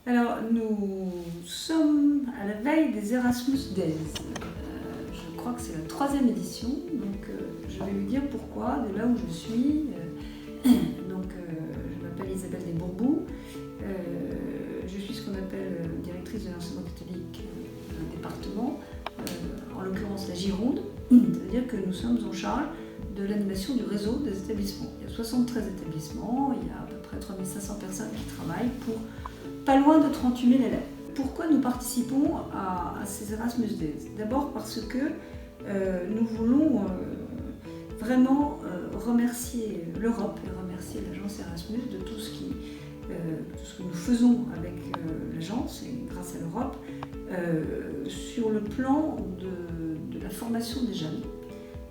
Alors, nous sommes à la veille des Erasmus Days. Je crois que c'est la 3e édition, donc je vais vous dire pourquoi, de là où je suis. Je m'appelle Isabelle Desbourbous. Je suis ce qu'on appelle directrice de l'enseignement catholique d'un département, en l'occurrence la Gironde. C'est-à-dire que nous sommes en charge de l'animation du réseau des établissements. Il y a 73 établissements, il y a à peu près 3500 personnes qui travaillent pour pas loin de 38 000 élèves. Pourquoi nous participons à ces Erasmus Days? D'abord parce que nous voulons vraiment remercier l'Europe et remercier l'agence Erasmus de tout ce que nous faisons avec l'agence et grâce à l'Europe sur le plan de la formation des jeunes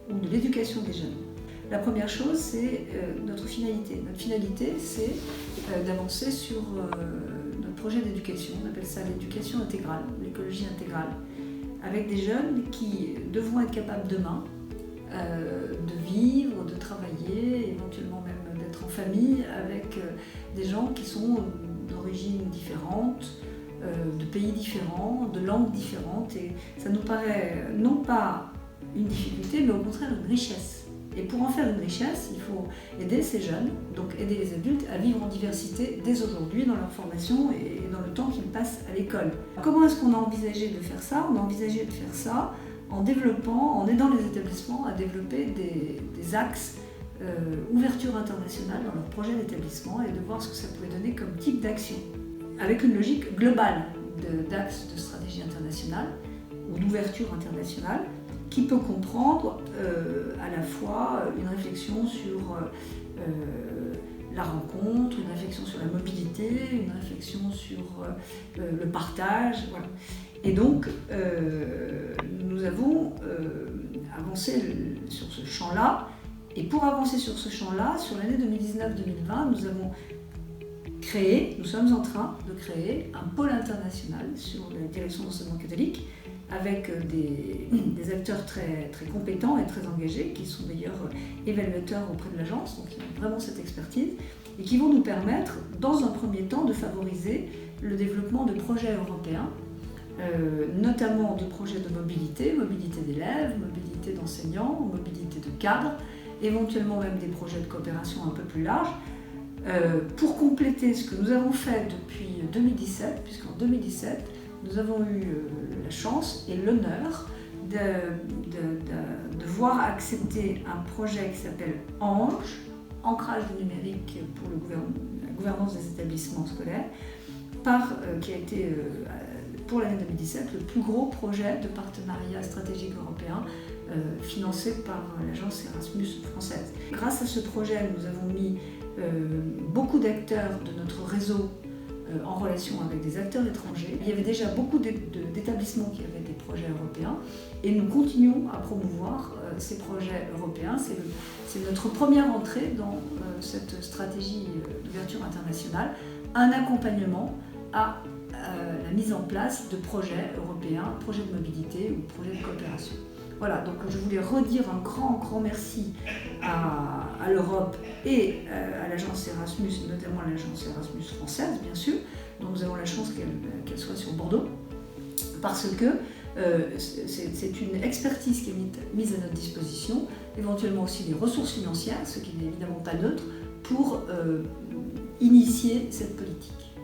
ou de l'éducation des jeunes. La première chose, c'est notre finalité. Notre finalité, c'est d'avancer sur notre projet d'éducation. On appelle ça l'éducation intégrale, l'écologie intégrale, avec des jeunes qui devront être capables demain de vivre, de travailler, éventuellement même d'être en famille avec des gens qui sont d'origines différentes, de pays différents, de langues différentes. Et ça nous paraît non pas une difficulté, mais au contraire une richesse. Et pour en faire une richesse, il faut aider ces jeunes, donc aider les adultes à vivre en diversité dès aujourd'hui dans leur formation et dans le temps qu'ils passent à l'école. Comment est-ce qu'on a envisagé de faire ça? On a envisagé de faire ça en développant, en aidant les établissements à développer des axes ouverture internationale dans leur projet d'établissement et de voir ce que ça pouvait donner comme type d'action, avec une logique globale d'axes de stratégie internationale ou d'ouverture internationale, qui peut comprendre à la fois une réflexion sur la rencontre, une réflexion sur la mobilité, une réflexion sur le partage. Voilà. Et donc, nous avons avancé sur ce champ-là. Et pour avancer sur ce champ-là, sur l'année 2019-2020, nous sommes en train de créer un pôle international sur la direction de l'enseignement catholique, avec des acteurs très, très compétents et très engagés, qui sont d'ailleurs évaluateurs auprès de l'agence, donc ils ont vraiment cette expertise, et qui vont nous permettre, dans un premier temps, de favoriser le développement de projets européens, notamment de projets de mobilité d'élèves, mobilité d'enseignants, mobilité de cadres, éventuellement même des projets de coopération un peu plus larges, pour compléter ce que nous avons fait depuis 2017, puisqu'en 2017, nous avons eu la chance et l'honneur de voir accepter un projet qui s'appelle ANGE, Ancrage du numérique pour la gouvernance des établissements scolaires, qui a été pour l'année 2017 le plus gros projet de partenariat stratégique européen financé par l'agence Erasmus française. Grâce à ce projet, nous avons mis beaucoup d'acteurs de notre réseau en relation avec des acteurs étrangers. Il y avait déjà beaucoup d'établissements qui avaient des projets européens et nous continuons à promouvoir ces projets européens. C'est notre première entrée dans cette stratégie d'ouverture internationale, un accompagnement à la mise en place de projets européens, projets de mobilité ou projets de coopération. Voilà, donc je voulais redire un grand merci à l'Europe et à l'agence Erasmus, notamment à l'agence Erasmus française, bien sûr, dont nous avons la chance qu'elle soit sur Bordeaux, parce que c'est une expertise qui est mise à notre disposition, éventuellement aussi des ressources financières, ce qui n'est évidemment pas neutre, pour initier cette politique.